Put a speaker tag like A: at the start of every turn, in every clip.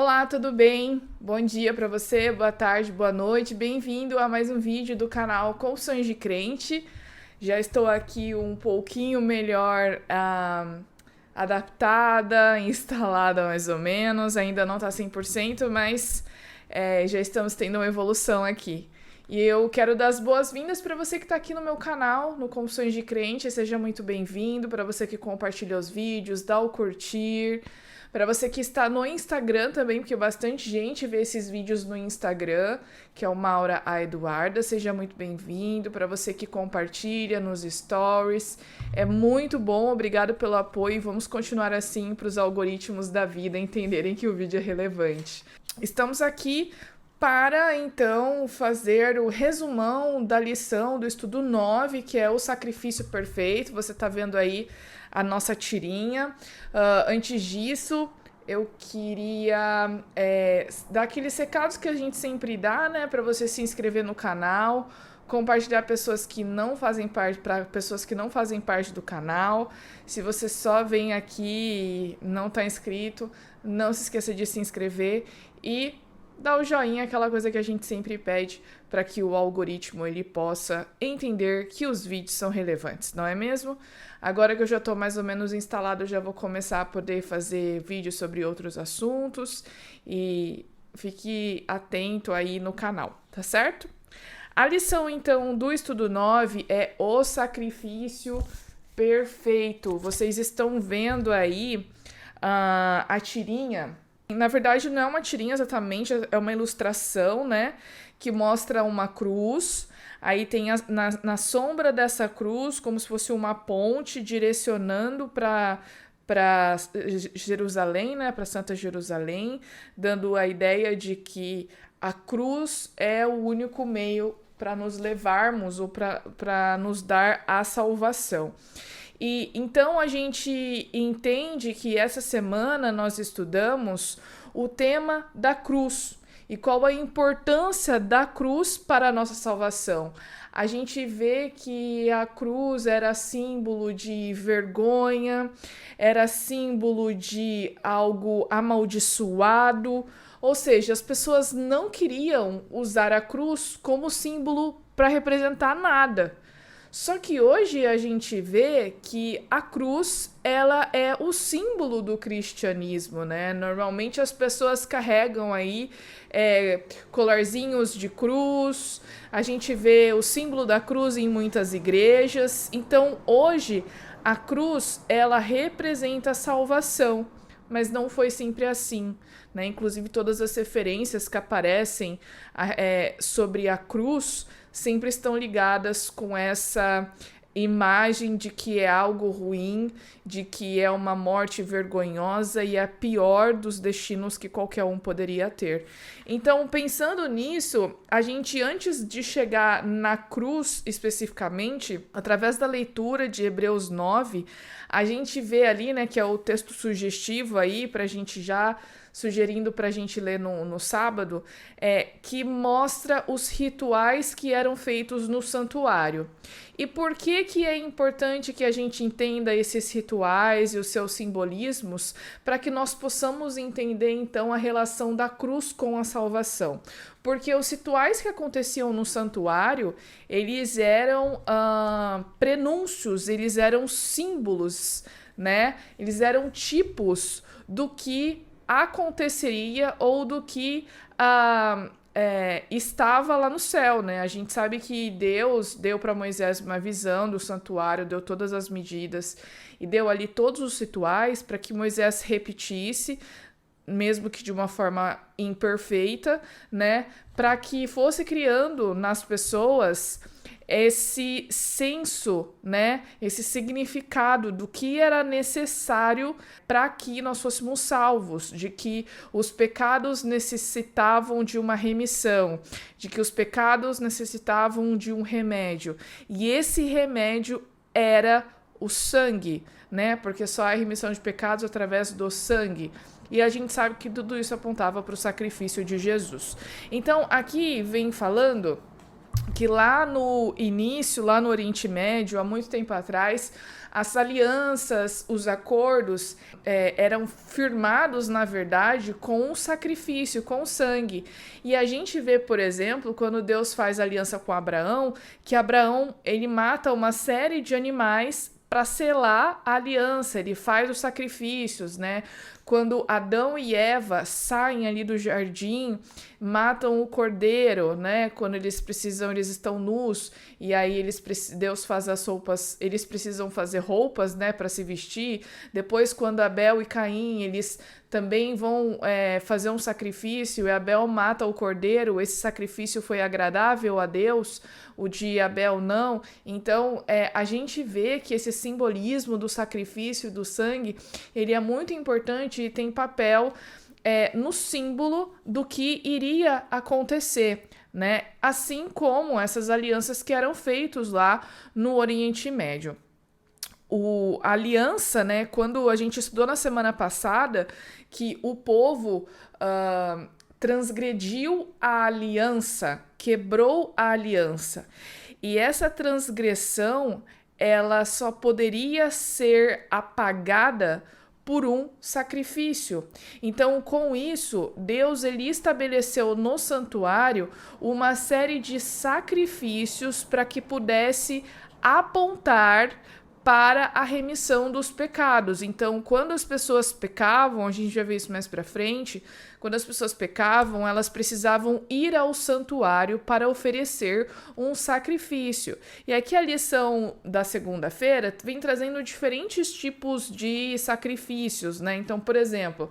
A: Olá, tudo bem? Bom dia para você, boa tarde, boa noite. Bem-vindo a mais um vídeo do canal Confissões de Crente. Já estou aqui um pouquinho melhor adaptada, instalada mais ou menos. Ainda não está 100%, mas já estamos tendo uma evolução aqui. E eu quero dar as boas-vindas para você que está aqui no meu canal, no Confissões de Crente. Seja muito bem-vindo. Para você que compartilha os vídeos, dá o curtir. Para você que está no Instagram também, porque bastante gente vê esses vídeos no Instagram, que é o Maura A. Eduarda, seja muito bem-vindo. Para você que compartilha nos stories, é muito bom, obrigado pelo apoio e vamos continuar assim para os algoritmos da vida entenderem que o vídeo é relevante. Estamos aqui para, então, fazer o resumão da lição do estudo 9, que é o sacrifício perfeito. Você está vendo aí a nossa tirinha. Antes disso, eu queria dar aqueles recados que a gente sempre dá, né? Para você se inscrever no canal, compartilhar para pessoas que não fazem parte do canal. Se você só vem aqui e não está inscrito, não se esqueça de se inscrever e dá o joinha, aquela coisa que a gente sempre pede para que o algoritmo ele possa entender que os vídeos são relevantes, não é mesmo? Agora que eu já estou mais ou menos instalado, eu já vou começar a poder fazer vídeos sobre outros assuntos e fique atento aí no canal, tá certo? A lição, então, do estudo 9 é o sacrifício perfeito. Vocês estão vendo aí a tirinha. Na verdade, não é uma tirinha exatamente, é uma ilustração, né? Que mostra uma cruz. Aí tem na sombra dessa cruz, como se fosse uma ponte direcionando para Jerusalém, né? Para Santa Jerusalém, dando a ideia de que a cruz é o único meio para nos levarmos ou para nos dar a salvação. E então a gente entende que essa semana nós estudamos o tema da cruz e qual a importância da cruz para a nossa salvação. A gente vê que a cruz era símbolo de vergonha, era símbolo de algo amaldiçoado, ou seja, as pessoas não queriam usar a cruz como símbolo para representar nada. Só que hoje a gente vê que a cruz, ela é o símbolo do cristianismo, né? Normalmente as pessoas carregam aí colarzinhos de cruz, a gente vê o símbolo da cruz em muitas igrejas. Então, hoje, a cruz, ela representa a salvação, mas não foi sempre assim, né? Inclusive, todas as referências que aparecem sobre a cruz sempre estão ligadas com essa imagem de que é algo ruim, de que é uma morte vergonhosa e a pior dos destinos que qualquer um poderia ter. Então, pensando nisso, a gente, antes de chegar na cruz especificamente, através da leitura de Hebreus 9, a gente vê ali, né, que é o texto sugestivo aí, para a gente já sugerindo para a gente ler no sábado, que mostra os rituais que eram feitos no santuário. E por que é importante que a gente entenda esses rituais e os seus simbolismos para que nós possamos entender, então, a relação da cruz com a salvação? Porque os rituais que aconteciam no santuário, eles eram prenúncios, eles eram símbolos, né? Eles eram tipos do que aconteceria ou do que estava lá no céu, né? A gente sabe que Deus deu para Moisés uma visão do santuário, deu todas as medidas e deu ali todos os rituais para que Moisés repetisse, mesmo que de uma forma imperfeita, né? Para que fosse criando nas pessoas esse senso, né? Esse significado do que era necessário para que nós fôssemos salvos, de que os pecados necessitavam de uma remissão, de que os pecados necessitavam de um remédio. E esse remédio era o sangue, né? Porque só há remissão de pecados através do sangue. E a gente sabe que tudo isso apontava para o sacrifício de Jesus. Então, aqui vem falando que lá no início, lá no Oriente Médio, há muito tempo atrás, as alianças, os acordos eram firmados, na verdade, com o sacrifício, com o sangue. E a gente vê, por exemplo, quando Deus faz aliança com Abraão, que Abraão, ele mata uma série de animais para selar a aliança, ele faz os sacrifícios, né? Quando Adão e Eva saem ali do jardim, matam o cordeiro, né? Quando eles estão nus, e aí Deus faz as roupas, eles precisam fazer roupas, né, para se vestir. Depois, quando Abel e Caim, eles também vão fazer um sacrifício, e Abel mata o cordeiro, esse sacrifício foi agradável a Deus, o de Abel não. Então, a gente vê que esse simbolismo do sacrifício e do sangue, ele é muito importante e tem papel no símbolo do que iria acontecer, né? Assim como essas alianças que eram feitas lá no Oriente Médio. A aliança, né? Quando a gente estudou na semana passada que o povo transgrediu a aliança, quebrou a aliança. E essa transgressão, ela só poderia ser apagada por um sacrifício. Então, com isso, Deus ele estabeleceu no santuário uma série de sacrifícios para que pudesse apontar para a remissão dos pecados. Então, quando as pessoas pecavam, a gente já vê isso mais para frente, quando as pessoas pecavam, elas precisavam ir ao santuário para oferecer um sacrifício. E aqui a lição da segunda-feira vem trazendo diferentes tipos de sacrifícios, né? Então, por exemplo,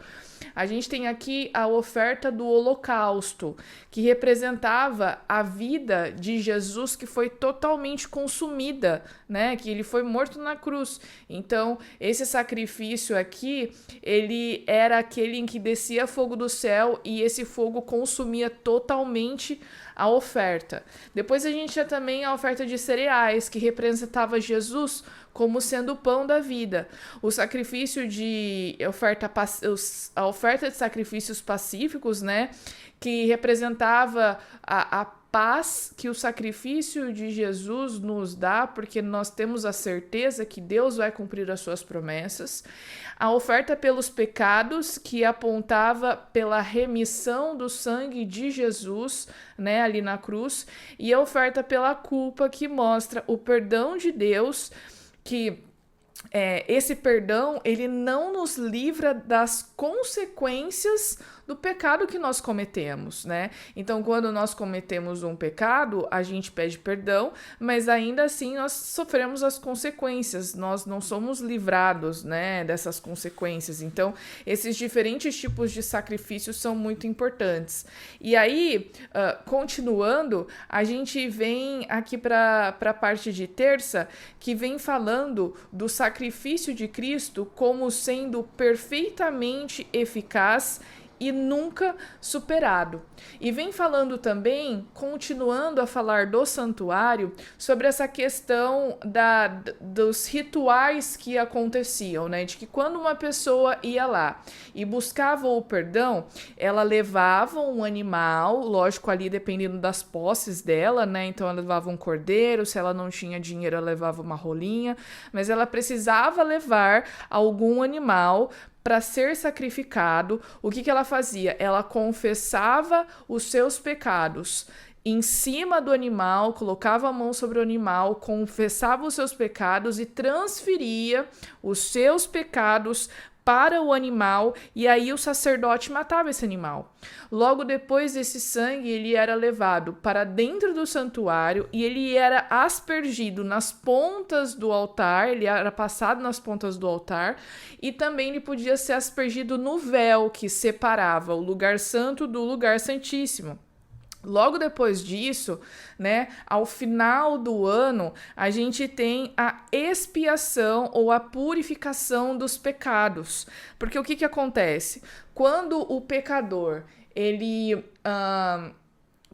A: a gente tem aqui a oferta do holocausto, que representava a vida de Jesus que foi totalmente consumida, né? Que ele foi morto na cruz. Então, esse sacrifício aqui, ele era aquele em que descia fogo do céu e esse fogo consumia totalmente a oferta. Depois a gente tinha também a oferta de cereais, que representava Jesus como sendo o pão da vida. O sacrifício de a oferta de sacrifícios pacíficos, né, que representava a paz que o sacrifício de Jesus nos dá, porque nós temos a certeza que Deus vai cumprir as suas promessas. A oferta pelos pecados, que apontava pela remissão do sangue de Jesus, né, ali na cruz. E a oferta pela culpa, que mostra o perdão de Deus, que esse perdão, ele não nos livra das consequências do pecado que nós cometemos, né? Então, quando nós cometemos um pecado, a gente pede perdão, mas ainda assim nós sofremos as consequências, nós não somos livrados, né, dessas consequências. Então, esses diferentes tipos de sacrifícios são muito importantes. E aí, continuando, a gente vem aqui para a parte de terça, que vem falando do sacrifício de Cristo como sendo perfeitamente eficaz e nunca superado. E vem falando também, continuando a falar do santuário, sobre essa questão dos rituais que aconteciam, né? De que quando uma pessoa ia lá e buscava o perdão, ela levava um animal, lógico, ali dependendo das posses dela, né? Então ela levava um cordeiro, se ela não tinha dinheiro, ela levava uma rolinha, mas ela precisava levar algum animal para ser sacrificado. O que ela fazia? Ela confessava os seus pecados em cima do animal, colocava a mão sobre o animal, confessava os seus pecados e transferia os seus pecados para o animal, e aí o sacerdote matava esse animal. Logo depois, esse sangue ele era levado para dentro do santuário e ele era aspergido nas pontas do altar, ele era passado nas pontas do altar, e também ele podia ser aspergido no véu que separava o lugar santo do lugar santíssimo. Logo depois disso, né, ao final do ano, a gente tem a expiação ou a purificação dos pecados. Porque o que acontece? Quando o pecador, ele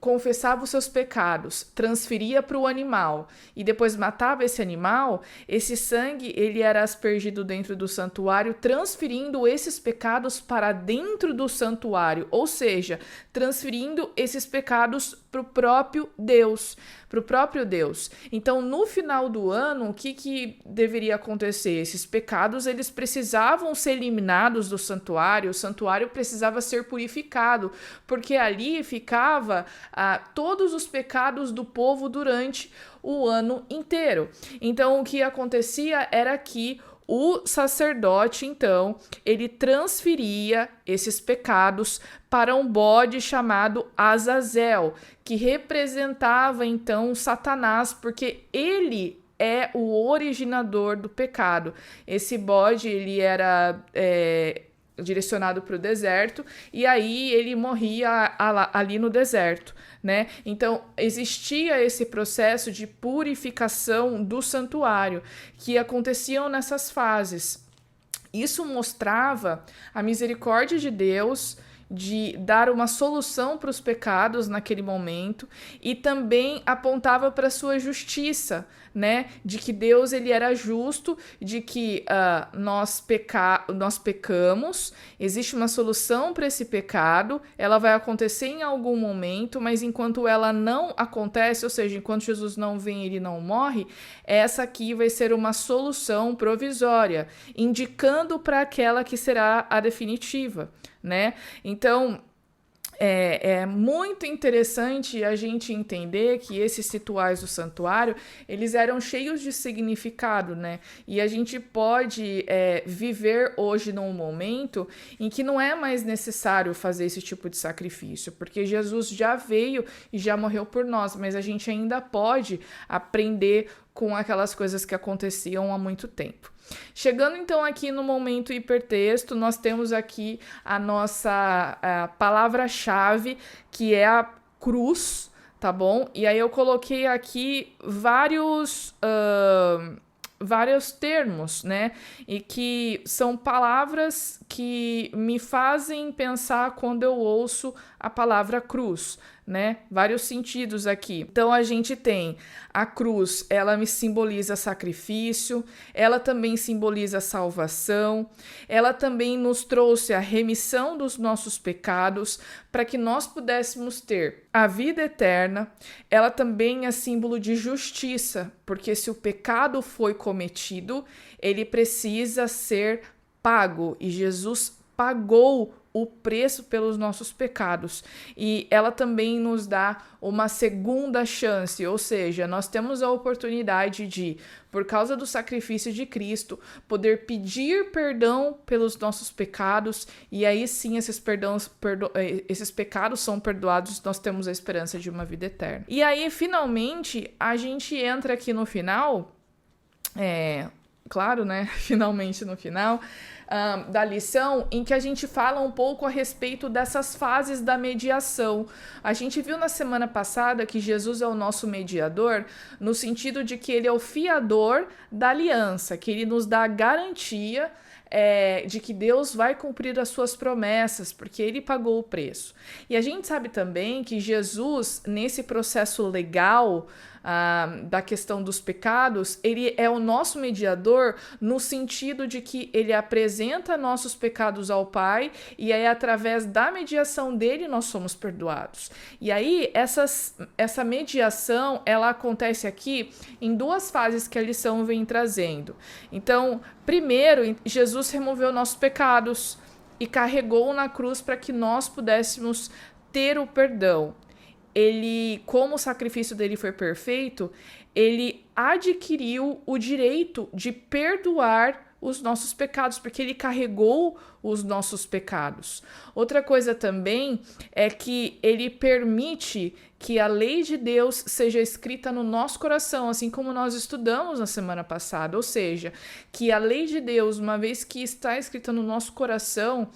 A: confessava os seus pecados, transferia para o animal e depois matava esse animal, esse sangue ele era aspergido dentro do santuário, transferindo esses pecados para dentro do santuário, ou seja, transferindo esses pecados para o próprio Deus, Então, no final do ano, o que deveria acontecer? Esses pecados, eles precisavam ser eliminados do santuário, o santuário precisava ser purificado, porque ali ficava todos os pecados do povo durante o ano inteiro. Então, o que acontecia era que o sacerdote, então, ele transferia esses pecados para um bode chamado Azazel, que representava, então, Satanás, porque ele é o originador do pecado. Esse bode, ele era direcionado para o deserto, e aí ele morria ali no deserto, né? Então, existia esse processo de purificação do santuário, que aconteciam nessas fases. Isso mostrava a misericórdia de Deus de dar uma solução para os pecados naquele momento, e também apontava para a sua justiça, né? De que Deus, ele era justo, de que nós pecamos, existe uma solução para esse pecado, ela vai acontecer em algum momento, mas enquanto ela não acontece, ou seja, enquanto Jesus não vem, ele não morre, essa aqui vai ser uma solução provisória, indicando para aquela que será a definitiva, né? Então, é muito interessante a gente entender que esses rituais do santuário, eles eram cheios de significado, né? E a gente pode viver hoje num momento em que não é mais necessário fazer esse tipo de sacrifício, porque Jesus já veio e já morreu por nós, mas a gente ainda pode aprender com aquelas coisas que aconteciam há muito tempo. Chegando então aqui no momento hipertexto, nós temos aqui a nossa palavra-chave, que é a cruz, tá bom? E aí eu coloquei aqui vários termos, né? E que são palavras que me fazem pensar quando eu ouço a palavra cruz, né? Vários sentidos aqui. Então a gente tem a cruz, ela me simboliza sacrifício, ela também simboliza salvação, ela também nos trouxe a remissão dos nossos pecados para que nós pudéssemos ter a vida eterna. Ela também é símbolo de justiça, porque se o pecado foi cometido, ele precisa ser pago, e Jesus pagou o preço pelos nossos pecados. E ela também nos dá uma segunda chance, ou seja, nós temos a oportunidade de, por causa do sacrifício de Cristo, poder pedir perdão pelos nossos pecados, e aí sim esses pecados são perdoados, nós temos a esperança de uma vida eterna. E aí, finalmente, a gente entra aqui no final, claro, né? Finalmente no final da lição, em que a gente fala um pouco a respeito dessas fases da mediação. A gente viu na semana passada que Jesus é o nosso mediador, no sentido de que ele é o fiador da aliança, que ele nos dá a garantia de que Deus vai cumprir as suas promessas, porque ele pagou o preço. E a gente sabe também que Jesus, nesse processo legal da questão dos pecados, ele é o nosso mediador no sentido de que ele apresenta nossos pecados ao Pai, e aí através da mediação dele nós somos perdoados. E aí essa mediação, ela acontece aqui em duas fases que a lição vem trazendo. Então, primeiro, Jesus removeu nossos pecados e carregou na cruz para que nós pudéssemos ter o perdão. Ele, como o sacrifício dele foi perfeito, ele adquiriu o direito de perdoar os nossos pecados, porque ele carregou os nossos pecados. Outra coisa também é que ele permite que a lei de Deus seja escrita no nosso coração, assim como nós estudamos na semana passada. Ou seja, que a lei de Deus, uma vez que está escrita no nosso coração,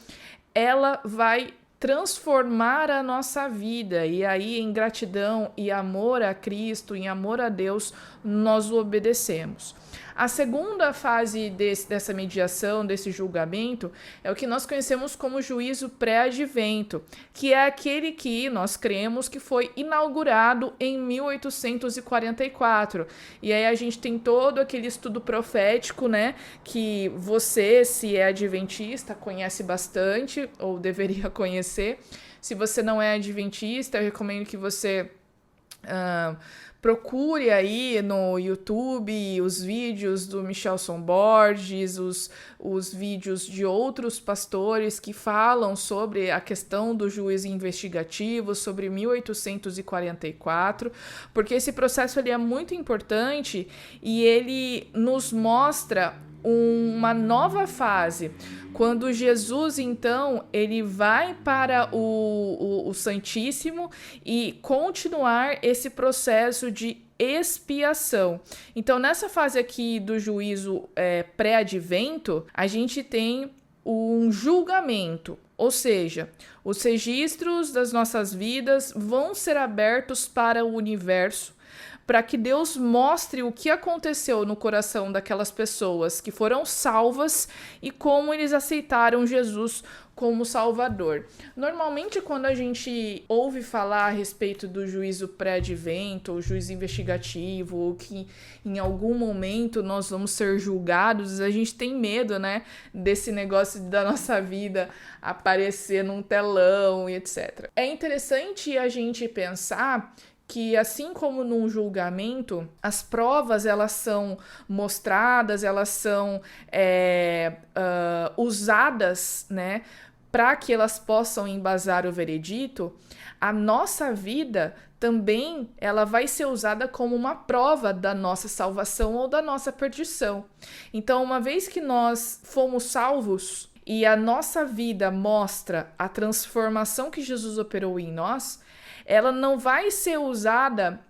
A: ela vai transformar a nossa vida, e aí em gratidão e amor a Cristo, em amor a Deus, nós o obedecemos. A segunda fase dessa mediação, desse julgamento, é o que nós conhecemos como juízo pré-advento, que é aquele que nós cremos que foi inaugurado em 1844. E aí a gente tem todo aquele estudo profético, né, que você, se é adventista, conhece bastante, ou deveria conhecer. Se você não é adventista, eu recomendo que você Procure aí no YouTube os vídeos do Michelson Borges, os vídeos de outros pastores que falam sobre a questão do juízo investigativo, sobre 1844, porque esse processo ele é muito importante e ele nos mostra uma nova fase. Quando Jesus, então, ele vai para o Santíssimo e continuar esse processo de expiação. Então, nessa fase aqui do juízo pré-advento, a gente tem um julgamento, ou seja, os registros das nossas vidas vão ser abertos para o universo, para que Deus mostre o que aconteceu no coração daquelas pessoas que foram salvas e como eles aceitaram Jesus como Salvador. Normalmente, quando a gente ouve falar a respeito do juízo pré-advento, ou juízo investigativo, ou que em algum momento nós vamos ser julgados, a gente tem medo, né, desse negócio da nossa vida aparecer num telão e etc. É interessante a gente pensar que, assim como num julgamento, as provas elas são mostradas, elas são usadas, né, para que elas possam embasar o veredito. A nossa vida também ela vai ser usada como uma prova da nossa salvação ou da nossa perdição. Então, uma vez que nós fomos salvos e a nossa vida mostra a transformação que Jesus operou em nós, ela não vai ser usada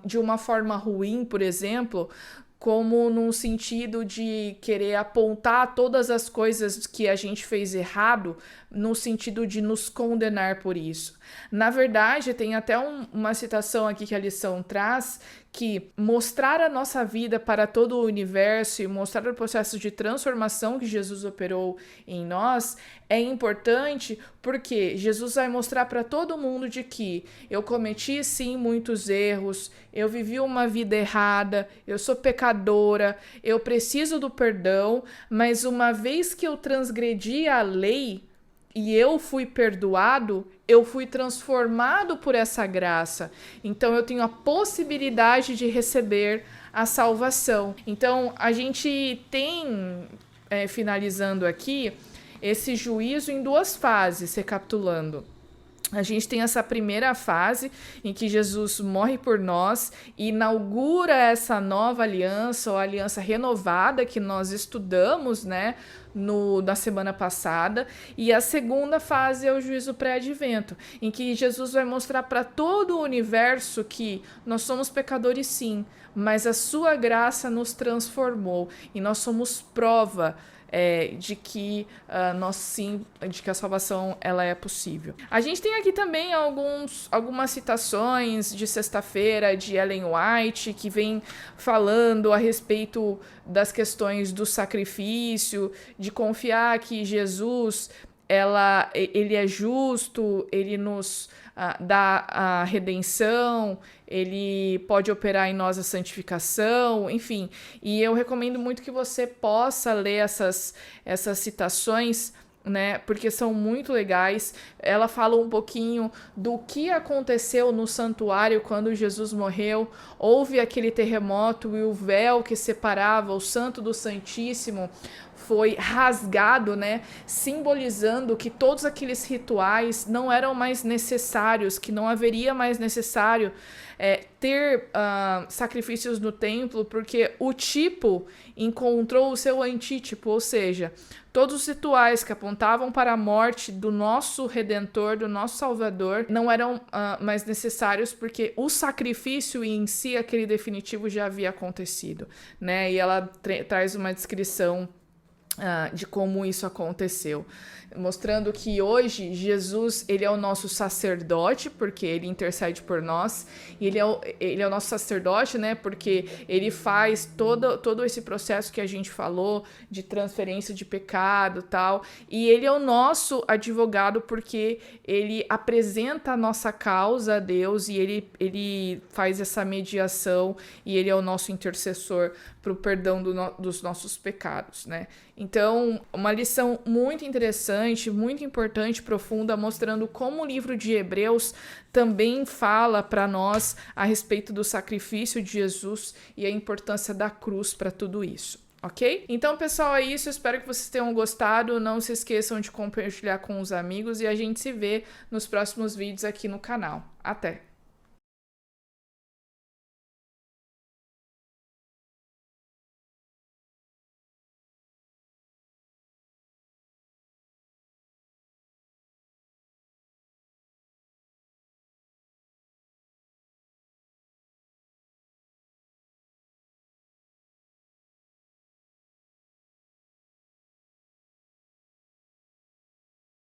A: de uma forma ruim, por exemplo, como num sentido de querer apontar todas as coisas que a gente fez errado, no sentido de nos condenar por isso. Na verdade, tem até uma citação aqui que a lição traz, que mostrar a nossa vida para todo o universo e mostrar o processo de transformação que Jesus operou em nós é importante, porque Jesus vai mostrar para todo mundo de que eu cometi sim muitos erros, eu vivi uma vida errada, eu sou pecadora, eu preciso do perdão, mas uma vez que eu transgredi a lei e eu fui perdoado, eu fui transformado por essa graça. Então eu tenho a possibilidade de receber a salvação. Então a gente tem, finalizando aqui, esse juízo em duas fases, recapitulando. A gente tem essa primeira fase em que Jesus morre por nós e inaugura essa nova aliança, ou aliança renovada que nós estudamos, né, na semana passada. E a segunda fase é o juízo pré-advento, em que Jesus vai mostrar para todo o universo que nós somos pecadores sim, mas a sua graça nos transformou e nós somos prova de que de que a salvação ela é possível. A gente tem aqui também algumas citações de sexta-feira de Ellen White, que vem falando a respeito das questões do sacrifício, de confiar que Jesus ele é justo, ele nos dá a redenção, ele pode operar em nós a santificação, enfim. E eu recomendo muito que você possa ler essas citações, né, porque são muito legais. Ela fala um pouquinho do que aconteceu no santuário quando Jesus morreu. Houve aquele terremoto e o véu que separava o Santo do Santíssimo foi rasgado, né, simbolizando que todos aqueles rituais não eram mais necessários, que não haveria mais necessário ter sacrifícios no templo, porque o tipo encontrou o seu antítipo, ou seja, todos os rituais que apontavam para a morte do nosso Redentor, do nosso Salvador, não eram mais necessários, porque o sacrifício em si, aquele definitivo, já havia acontecido, né? E ela traz uma descrição de como isso aconteceu, mostrando que hoje Jesus ele é o nosso sacerdote, porque ele intercede por nós, e ele é o nosso sacerdote, né, porque ele faz todo esse processo que a gente falou, de transferência de pecado, tal, e ele é o nosso advogado, porque ele apresenta a nossa causa a Deus, e ele faz essa mediação, e ele é o nosso intercessor para o perdão dos nossos pecados, né. Então, uma lição muito interessante, interessante, muito importante, profunda, mostrando como o livro de Hebreus também fala para nós a respeito do sacrifício de Jesus e a importância da cruz para tudo isso. Ok? Então, pessoal, é isso. Espero que vocês tenham gostado. Não se esqueçam de compartilhar com os amigos e a gente se vê nos próximos vídeos aqui no canal. Até!